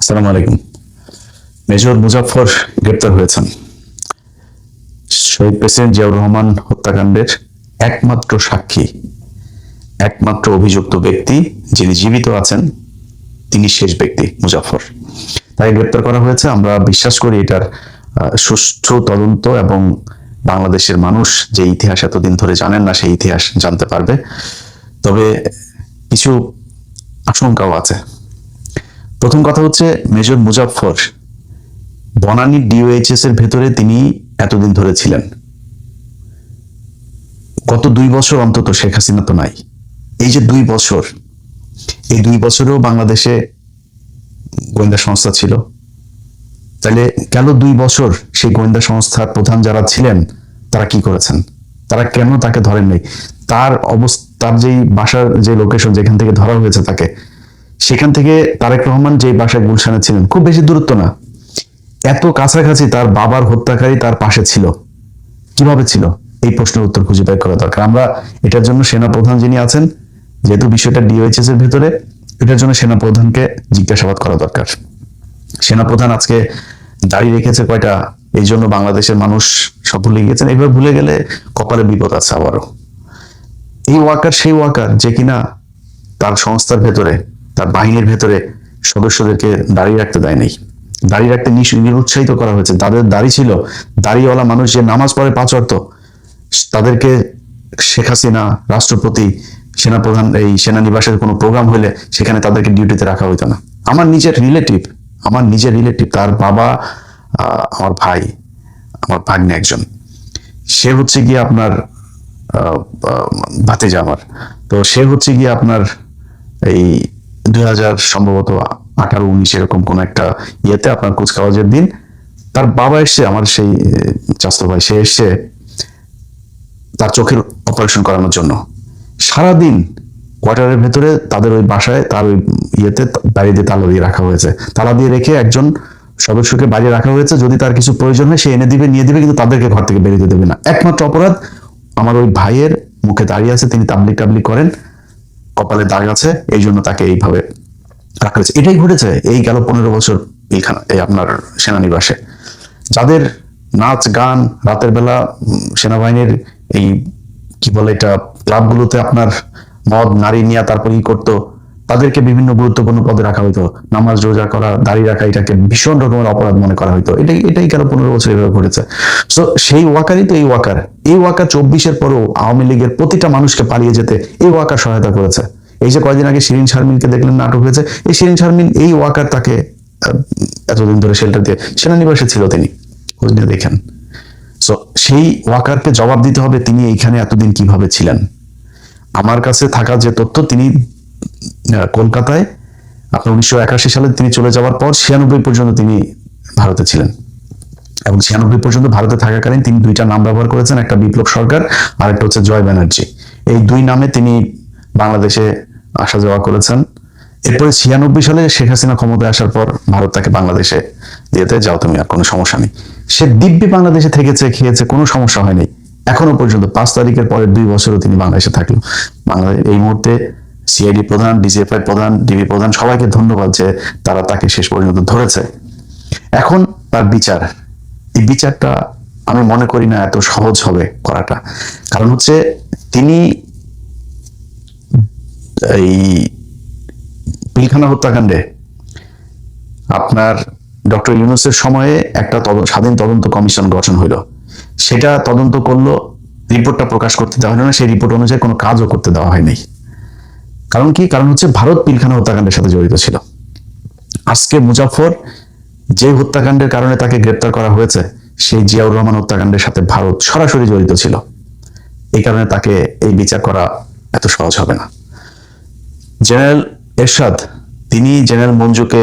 আসসালামু আলাইকুম। মেজর মুজাফফর গ্রেপ্তার হয়েছেন। শহীদ প্রেসিডেন্ট জিয়াউর রহমান হত্যাকাণ্ডের একমাত্র সাক্ষী, একমাত্র অভিযুক্ত ব্যক্তি যিনি জীবিত আছেন, তিনি শেষ ব্যক্তি মুজাফফর। তাই গ্রেপ্তার করা হয়েছে। আমরা বিশ্বাস করি এটার সুষ্ঠু তদন্ত এবং বাংলাদেশের মানুষ যে ইতিহাস এতদিন ধরে জানেন না সেই ইতিহাস জানতে পারবে। তবে কিছু আশঙ্কাও আছে। প্রথম কথা হচ্ছে, মেজর মুজাফফর বনানী ডিওএইচএস এর ভেতরে তিনি এতদিন ধরে ছিলেন। গত 2 বছর অন্তত শেখ হাসিনা তো নাই। এই যে 2 বছর, এই 2 বছরেও বাংলাদেশে গোয়েন্দা সংস্থা ছিল। তাহলে গেল 2 বছর সেই গোয়েন্দা সংস্থার প্রধান যারা ছিলেন তারা কি করেছেন? তারা কেন তাকে ধরেন নাই? তার যেই বাসার যে লোকেশন যেখান থেকে ধরা হয়েছে তাকে, সেখান থেকে তারেক রহমান যে বাসায় গুলশানে ছিলেন, খুব বেশি দূরত্ব না, এত কাছাকাছি তার বাবার হত্যাকারী তার পাশে ছিল। কিভাবে ছিল? এই প্রশ্নের উত্তর খুঁজে বের করা দরকার। আমরা এটার জন্য সেনা প্রধান যিনি আছেন, যেহেতু বিষয়টা ডিওএইচএস এর ভিতরে, এটার জন্য সেনা প্রধানকে জিজ্ঞাসাবাদ করা দরকার। সেনা প্রধান আজকে দাঁড়িয়ে রেখেছে কয়টা, এই জন্য বাংলাদেশের মানুষ সব ভুলে গিয়েছেন। এইভাবে ভুলে গেলে কপালে বিপদ আছে আবারও। এই ওয়াকার সেই ওয়াকার যে কিনা তার সংস্থার ভেতরে, তার বাহিনীর ভেতরে সদস্যদেরকে দাঁড়িয়ে রাখতে দেয় নাই, দাঁড়িয়ে রাখতে নিরুৎসাহিত করা হয়েছে। তাদের দাড়ি ছিল, দাড়িওয়ালা মানুষ যে নামাজ পড়ে 5 ওয়াক্ত, তাদেরকে শেখ হাসিনা রাষ্ট্রপতি, সেনাপ্রধান এই সেনানিবাসের কোনো প্রোগ্রাম হলে সেখানে তাদেরকে ডিউটিতে রাখা হইতো না। আমার নিজের রিলেটিভ, তার বাবা, আমার ভাই, আমার ভাগ্নে একজন, সে হচ্ছে গিয়ে আপনার ভাতিজা আমার। তো সে হচ্ছে গিয়ে আপনার এই 2000 সম্ভবত 18-19 এরকম কোন একটা ইয়েতে আপনার কুচকাওয়াজের দিন তার বাবা এসছে, আমার সেই চাচাতো ভাই, সে এসছে তার চোখের অপারেশন করানোর জন্য। সারাদিন কোয়ার্টারের ভেতরে তাদের ওই বাসায় তার ওই ইয়েতে বাড়ি দিয়ে তালা দিয়ে রাখা হয়েছে। তালা দিয়ে রেখে একজন সদস্যকে বাইরে রাখা হয়েছে, যদি তার কিছু প্রয়োজন হয় সে এনে দিবে, নিয়ে দিবে, কিন্তু তাদেরকে ঘর থেকে বেরোতে দেবে না। একমাত্র অপরাধ আমার ওই ভাইয়ের মুখে দাঁড়িয়ে আছে, তিনি তাবলিগ করেন, কপালে দাগ আছে, এই জন্য তাকে এইভাবে রাখা হয়েছে। এটাই ঘটেছে এই গেল 15 বছর পিলখানা, এই আপনার সেনানিবাসে। যাদের নাচ গান রাতের বেলা সেনাবাহিনীর এই কি বলে এটা ক্লাবগুলোতে আপনার মদ নারী নিয়ে তারপর করতো, তাদেরকে বিভিন্ন গুরুত্বপূর্ণ পদে রাখা হইতো। নামাজ রোজা করা, দাড়ি রাখা, এটাকে ভীষণ রকমের অপরাধ মনে করা হইতো। এটাই গেল 15 বছর এভাবে ঘটেছে। তো সেই ওয়াকারই তো এই ওয়াকার 24-এর পরেও আওয়ামী লীগের প্রতিটা মানুষকে পালিয়ে যেতে এই ওয়াকার সহায়তা করেছে। এই যে কয়েকদিন আগে শিরিন শারমিনকে দেখলেন নাটক হয়েছে, এই শিরিন শারমিন এই ওয়াকার তাকে এতদিন ধরে শেল্টার দিয়ে সেনানিবাসে ছিল, তিনি খোঁজ নিয়ে দেখেন। সো সেই ওয়াকারকে জবাব দিতে হবে তিনি এইখানে এতদিন কিভাবে ছিলেন। আমার কাছে থাকা যে তথ্য, তিনি কলকাতায় আপনার 1981 সালে তিনি চলে যাওয়ার পর 96 পর্যন্ত তিনি ভারতে ছিলেন, এবং 96 পর্যন্ত ভারতে থাকাকালীন তিনি 2টা নাম ব্যবহার করেছেন, একটা বিপ্লব সরকার আর একটা হচ্ছে জয় ব্যানার্জি। এই 2 নামে তিনি বাংলাদেশে আসা যাওয়া করেছেন। এরপরে 96 সালে শেখ হাসিনা ক্ষমতায় আসার পর ভারত তাকে বাংলাদেশে দিয়েতে, যাও তুমি, আর কোনো সমস্যা নেই। সে দিব্যি বাংলাদেশে থেকেছে, খেয়েছে, কোনো সমস্যা হয়নি এখনো পর্যন্ত। 5 তারিখের পরের 2 বছরও তিনি বাংলাদেশে থাকলো। বাংলাদেশ এই মুহূর্তে সিআইডি প্রধান, ডিজিএফআই প্রধান, ডিবি প্রধান, সবাইকে ধন্যবাদ যে তারা তাকে শেষ পর্যন্ত ধরেছে। এখন তার বিচার, এই বিচারটা আমি মনে করি না এত সহজ হবে করাটা। কারণ হচ্ছে তিনি এই পিলখানা হত্যাকাণ্ডে আপনার ডক্টর ইউনূসের সময়ে একটা স্বাধীন তদন্ত কমিশন গঠন হইলো, সেটা তদন্ত করলো, রিপোর্টটা প্রকাশ করতে দেওয়া হলো না, সেই রিপোর্ট অনুযায়ী কোনো কাজও করতে দেওয়া হয়নি। কারণ কি? কারণ হচ্ছে ভারত পিলখানা হত্যাকাণ্ডের সাথে জড়িত ছিল। আজকে মুজাফফর যে হত্যাকাণ্ডের কারণে তাকে গ্রেপ্তার করা হয়েছে, সেই জিয়াউর রহমান হত্যাকাণ্ডের সাথে ভারত সরাসরি জড়িত ছিল। এই কারণে তাকে এই বিচার করা এত সহজ হবে না। জেনারেল এরশাদ, তিনি জেনারেল মঞ্জুকে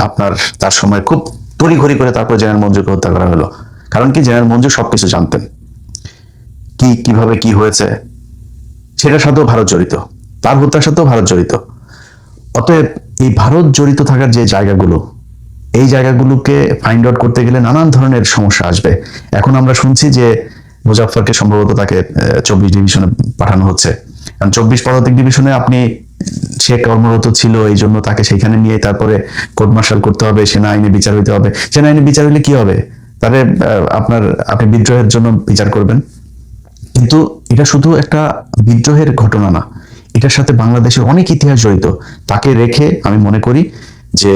আপনার তার সময় খুব তড়িঘড়ি করে তারপর জেনারেল মঞ্জুকে হত্যা করা হলো। কারণ কি? জেনারেল মঞ্জু সবকিছু জানতেন, কিভাবে কি হয়েছে সেটার সাথেও ভারত জড়িত, তার হত্যার সাথেও ভারত জড়িত। অতএব এই ভারত জড়িত থাকার যে জায়গাগুলো, এই জায়গাগুলোকে ফাইন্ড আউট করতে গেলে নানান ধরনের সমস্যা আসবে। এখন আমরা শুনছি যে মুজাফফরকে সম্ভবত তাকে 24 ডিভিশনে পাঠানো হচ্ছে। কারণ 24 পদাতিক ডিভিশনে আপনি সে কর্মরত ছিল, এই জন্য তাকে সেখানে নিয়ে তারপরে কোর্ট মার্শাল করতে হবে, সেনা আইনে বিচার হইতে হবে। সেনা আইনে বিচার হইলে কি হবে? তাহলে আপনি বিদ্রোহের জন্য বিচার করবেন। কিন্তু এটা শুধু একটা বিদ্রোহের ঘটনা না, এটার সাথে বাংলাদেশের অনেক ইতিহাস জড়িত। তাকে রেখে আমি মনে করি যে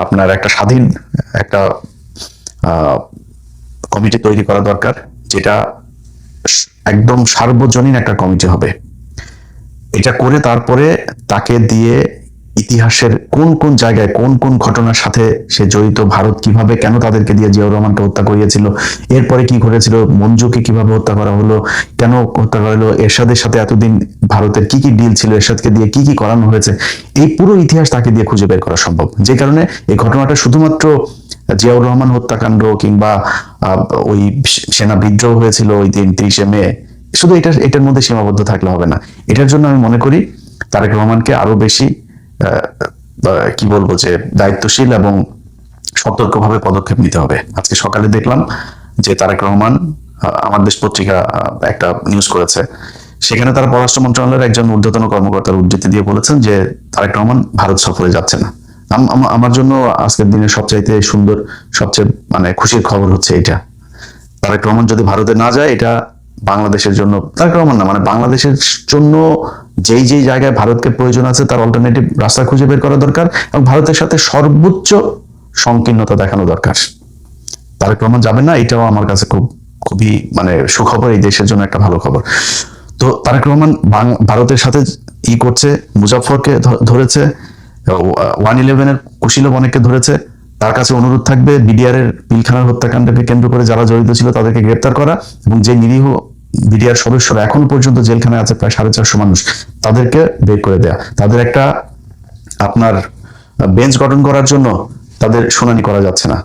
আপনার একটা স্বাধীন একটা কমিটি তৈরি করা দরকার, যেটা একদম সার্বজনীন একটা কমিটি হবে। এটা করে তারপরে তাকে দিয়ে ইতিহাসের কোন কোন জায়গায় কোন কোন ঘটনার সাথে সে জড়িত, ভারত কিভাবে কেন তাদেরকে দিয়ে জিয়াউর রহমানকে হত্যা করিয়েছিল, এরপরে কি ঘটেছিল, মঞ্জুকে কিভাবে হত্যা করা হলো, কেন হত্যা করা হলো, এরশাদের সাথে এতদিন ভারতের কি কি ডিল ছিল, এরশাদকে দিয়ে কি কি করানো হয়েছে, এই পুরো ইতিহাস তাকে দিয়ে খুঁজে বের করা সম্ভব। যে কারণে এই ঘটনাটা শুধুমাত্র জিয়াউর রহমান হত্যাকাণ্ড কিংবা ওই সেনা বিদ্রোহ হয়েছিল ওই দিন 30শে মে, শুধু এটার মধ্যে সীমাবদ্ধ থাকলে হবে না। এটার জন্য আমি মনে করি তারেক রহমানকে আরো বেশি কি বলবো যে দায়িত্বশীল এবং সতর্কভাবে পদক্ষেপ নিতে হবে। আজকে সকালে দেখলাম যে তারেক রহমান আমার দেশ পত্রিকা একটা নিউজ করেছে, সেখানে তারা পররাষ্ট্র মন্ত্রণালয়ের একজন ঊর্ধ্বতন কর্মকর্তার উদ্ধৃতি দিয়ে বলেছেন যে তারেক রহমান ভারত সফরে যাচ্ছে না। আমার জন্য আজকের দিনের সবচাইতে সুন্দর, সবচেয়ে মানে খুশির খবর হচ্ছে এটা। তারেক রহমান যদি ভারতে না যায়, এটা বাংলাদেশের জন্য, তারেক রহমান না মানে বাংলাদেশের জন্য যেই যেই জায়গায় ভারতকে প্রয়োজন আছে তার অল্টারনেটিভ রাস্তা খুঁজে বের করা দরকার এবং ভারতের সাথে সর্বোচ্চ সংকীর্ণতা দেখানো দরকার। তারেক রহমান যাবেন না, এটাও আমার কাছে খুবই মানে সুখবর, এই দেশের জন্য একটা ভালো খবর। তো তারেক রহমান ভারতের সাথে করছে, মুজাফফরকে ধরেছে, 111-এর কুশীলব অনেককে ধরেছে। তার কাছে অনুরোধ থাকবে বিডিআর এর পিলখানার হত্যাকাণ্ডকে কেন্দ্র করে যারা জড়িত ছিল তাদেরকে গ্রেপ্তার করা, এবং যে নিরীহ বিডিআর সদস্যরা এখন পর্যন্ত জেলখানায় আছে প্রায় 450 মানুষ, তাদেরকে বের করে দেয়া। তাদের একটা আপনার বেঞ্চ গঠন করার জন্য তাদের শুনানি করা যাচ্ছে না।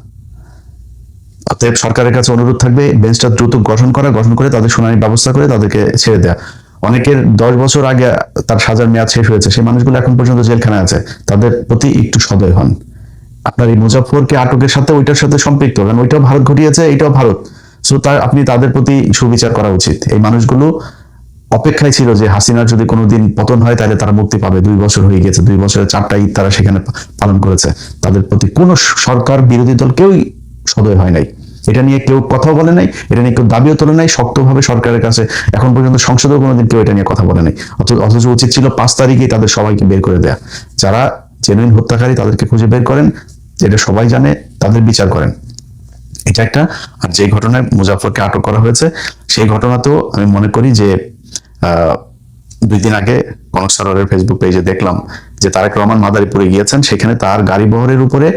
অতএব সরকারের কাছে অনুরোধ থাকবে বেঞ্চটা দ্রুত গঠন করে তাদের শুনানির ব্যবস্থা করে তাদেরকে ছেড়ে দেয়া। অনেকের 10 বছর আগে তার সাজার মেয়াদ শেষ হয়েছে, সেই মানুষগুলো এখন পর্যন্ত জেলখানায় আছে, তাদের প্রতি একটু সদয় হন। আপনার এই মুজাফফরকে আটকের সাথে ওইটার সাথে সম্পৃক্ত, কারণ ওইটাও ভারত ঘটিয়েছে, এটাও ভারত। সো আপনি তাদের প্রতি সুবিচার করা উচিত। এই মানুষগুলো অপেক্ষায় ছিল যে হাসিনার যদি কোনোদিন পতন হয় তাহলে তারা মুক্তি পাবে। 2 বছর হয়ে গেছে, 2 বছরের 4টা ঈদ তারা সেখানে পালন করেছে। তাদের প্রতি কোনো সরকার বিরোধী দল কেউই সদয় হয় নাই, এটা নিয়ে কেউ কথাও বলে নাই, এটা নিয়ে কেউ দাবিও তোলে নাই শক্তভাবে সরকারের কাছে। এখন পর্যন্ত সংসদেও কোনোদিন কেউ এটা নিয়ে কথা বলে নাই। অথচ উচিত ছিল 5 তারিখেই তাদের সবাইকে বের করে দেয়া। যারা জেনুইন হত্যাকারী তাদেরকে খুঁজে বের করেন, এটা সবাই জানে, তাদের বিচার করেন। এটা একটা। আর যে ঘটনায় মুজাফফরকে আটক করা হয়েছে, সেই ঘটনাতেও আমি মনে করি যে 2 দিন আগে কনক সরোয়ারের ফেসবুক পেজে দেখলাম যে তারেক রহমান মাদারীপুরে গিয়েছেন, সেখানে তার গাড়ি বহরের উপরে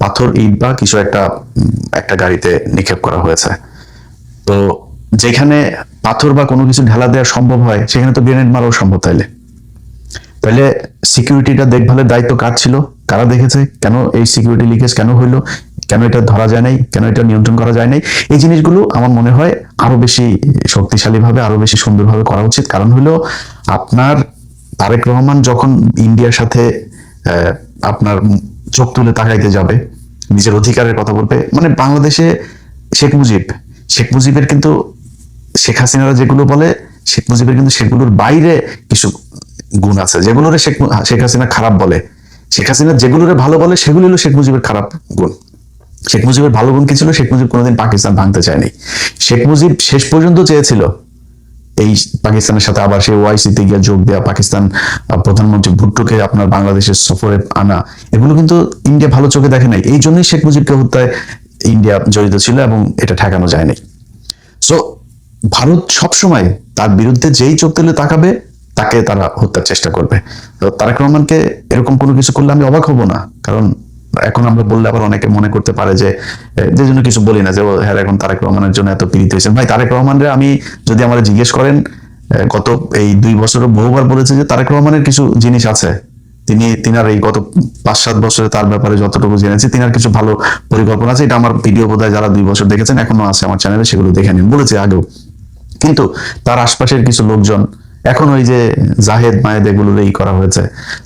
পাথর, ইট বা কিছু একটা গাড়িতে নিক্ষেপ করা হয়েছে। তো যেখানে পাথর বা কোনো কিছু ঢেলা দেওয়া সম্ভব হয়, সেখানে তো গ্রেনেড মারাও সম্ভব। তাইলে সিকিউরিটিটা দেখভালের দায়িত্ব কার ছিল, কারা দেখেছে, কেন এই সিকিউরিটি লিকেজ কেন হইলো, কেন এটা ধরা যায় নাই, কেন এটা নিয়ন্ত্রণ করা যায় নাই, এই জিনিসগুলো আমার মনে হয় আরো বেশি শক্তিশালীভাবে, আরো বেশি সুন্দরভাবে করা উচিত। কারণ হলো আপনার তারেক রহমান যখন ইন্ডিয়ার সাথে আপনার চোখ তুলে তাকাইতে যাবে, নিজের অধিকারের কথা বলবে, মানে বাংলাদেশে শেখ মুজিবের কিন্তু শেখ হাসিনারা যেগুলো বলে, শেখ মুজিবের কিন্তু সেগুলোর বাইরে কিছু গুণ আছে যেগুলোরে শেখ হাসিনা খারাপ বলে। শেখ হাসিনা যেগুলোরে ভালো বলে সেগুলো হলো শেখ মুজিবের খারাপ গুণ। শেখ মুজিবের ভালো গুণ কি ছিল? শেখ মুজিব কোনোদিন পাকিস্তান ভাঙতে চায়নি। শেখ মুজিব শেষ পর্যন্ত চেয়েছিল এই পাকিস্তানের সাথে আবার সেই ওআইসিতে গিয়ে যোগ দেওয়া, পাকিস্তান প্রধানমন্ত্রী ভুট্টোকে আপনার বাংলাদেশের সফরে আনা, এগুলো কিন্তু ইন্ডিয়া ভালো চোখে দেখে নাই। এই জন্যই শেখ মুজিবকে হত্যায় ইন্ডিয়া জড়িত ছিল এবং এটা ঠেকানো যায়নি। সো ভারত সবসময় তার বিরুদ্ধে যেই চোখ তুলে তাকাবে তাকে তারা হত্যার চেষ্টা করবে। তো তারেক রহমানকে এরকম কোনো কিছু করলে আমি অবাক হব না, কারণ এখন আমরা বললে আবার অনেকে মনে করতে পারে যে জন্য কিছু বলি না, যে হ্যাঁ এখন তারেক রহমানের জন্য এত পীড়িত হয়েছেন। ভাই তারেক রহমানরে আমি যদি আমার জিজ্ঞেস করেন, গত এই 2 বছরে বহুবার বলেছে যে তারেক রহমানের কিছু জিনিস আছে, তিনার এই গত 5-7 বছরে তার ব্যাপারে যতটুকু জেনেছি, তিনার কিছু ভালো পরিকল্পনা আছে। এটা আমার ভিডিও বোধহয় যারা 2 বছর দেখেছেন এখনো আছে আমার চ্যানেলে, সেগুলো দেখে নিন, বলেছে আগেও। কিন্তু তার আশপাশের কিছু লোকজন এখন ওই যে জাহেদ মায়েদ এগুলো এই করা হয়েছে,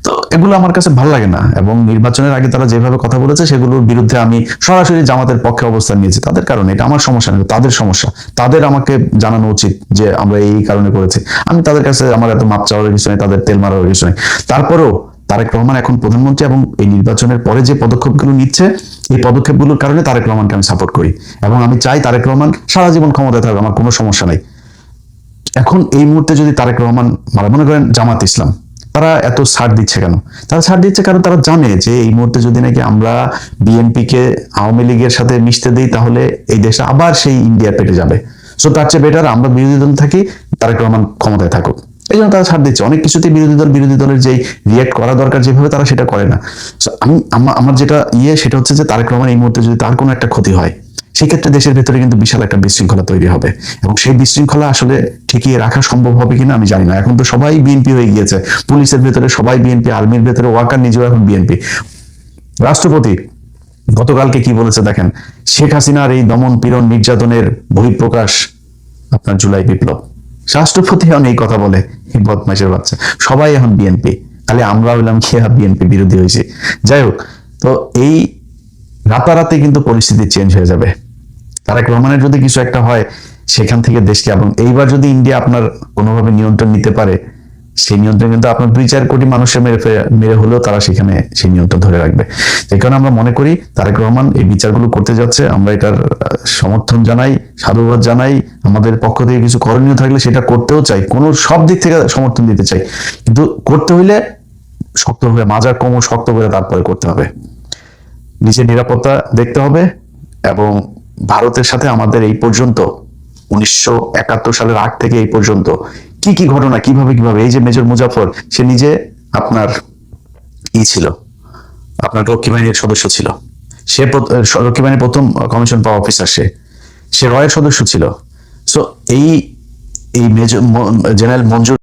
তো এগুলো আমার কাছে ভালো লাগে না। এবং নির্বাচনের আগে তারা যেভাবে কথা বলেছে সেগুলোর বিরুদ্ধে আমি সরাসরি জামাতের পক্ষে অবস্থান নিয়েছি। তাদের কারণে, এটা আমার সমস্যা না, তাদের সমস্যা। তাদের আমাকে জানানো উচিত যে আমরা এই কারণে করেছি। আমি তাদের কাছে আমার এত মাপ চাওয়ার কিছু নেই, তাদের তেল মারার কিছু নেই। তারপরেও তারেক রহমান এখন প্রধানমন্ত্রী এবং এই নির্বাচনের পরে যে পদক্ষেপগুলো নিচ্ছে, এই পদক্ষেপগুলোর কারণে তারেক রহমানকে আমি সাপোর্ট করি এবং আমি চাই তারেক রহমান সারা জীবন ক্ষমতায় থাকবে, আমার কোনো সমস্যা নাই। এখন এই মুহূর্তে যদি তারেক রহমান, মনে করেন জামাত ইসলাম, তারা এত ছাড় দিচ্ছে কেন? তারা ছাড় দিচ্ছে কারণ তারা জানে যে এই মুহূর্তে যদি নাকি আমরা বিএনপি কে আওয়ামী লীগের সাথে মিশতে দিই, তাহলে এই দেশটা আবার সেই ইন্ডিয়া পেটে যাবে। সো তার চেয়ে বেটার আমরা বিরোধী দল থাকি, তারেক রহমান ক্ষমতায় থাকুক। এই জন্য তারা ছাড় দিচ্ছে। অনেক কিছুতেই বিরোধী দলের যেই রিয়েক্ট করা দরকার যেভাবে, তারা সেটা করে না। আমি আমার যেটা সেটা হচ্ছে যে তারেক রহমান এই মুহূর্তে যদি তার কোনো একটা ক্ষতি হয়, সেক্ষেত্রে দেশের ভেতরে কিন্তু বিশাল একটা বিশৃঙ্খলা তৈরি হবে এবং সেই বিশৃঙ্খলা আসলে ঠেকিয়ে রাখা সম্ভব হবে কিনা আমি জানি না। এখন তো সবাই বিএনপি হয়ে গিয়েছে, পুলিশের ভেতরে সবাই বিএনপি, আর্মির ভেতরে ওয়াকার নিজেও এখন বিএনপি। রাষ্ট্রপতি গতকালকে কি বলেছে দেখেন, শেখ হাসিনার এই দমন পীড়ন নির্যাতনের বহিঃপ্রকাশ আপনার জুলাই বিপ্লব। রাষ্ট্রপতি এখন এই কথা বলে, এই বদমাইশের বাচ্চা। সবাই এখন বিএনপি, খালি আমরা হইলাম কি বিএনপি বিরোধী হয়েছে। যাই হোক, তো এই রাতারাতি কিন্তু পরিস্থিতি চেঞ্জ হয়ে যাবে। তারেক রহমানের যদি কিছু একটা হয় সেখান থেকে দেশকে, এবং এইবার যদি ইন্ডিয়া আপনার কোনোভাবে নিয়ন্ত্রণ নিতে পারে, সেই নিয়ন্ত্রণ কিন্তু আপনার 2-4 কোটি মানুষের মেরে হলেও তারা সেখানে সেই নিয়ন্ত্রণ ধরে রাখবে। এই কারণে আমরা মনে করি তারেক রহমান এই বিচারগুলো করতে যাচ্ছে, আমরা এটার সমর্থন জানাই, সাধুবাদ জানাই। আমাদের পক্ষ থেকে কিছু করণীয় থাকলে সেটা করতেও চাই, কোনো সব দিক থেকে সমর্থন দিতে চাই, কিন্তু করতে হইলে শক্ত হবে, মাজার কোমর শক্ত করে তারপরে করতে হবে। নিজের নিরাপত্তা দেখতে হবে। এবং ভারতের সাথে আমাদের এই পর্যন্ত 1971 সালের আগ থেকে এই পর্যন্ত কি কি ঘটনা, কিভাবে এই যে মেজর মুজাফর, সে নিজে আপনার ছিল, আপনার রক্ষী বাহিনীর সদস্য ছিল। সে রক্ষী বাহিনীর প্রথম কমিশন পাওয়া অফিসার, সে রয়ের সদস্য ছিল। সো এই মেজর জেনারেল মঞ্জুর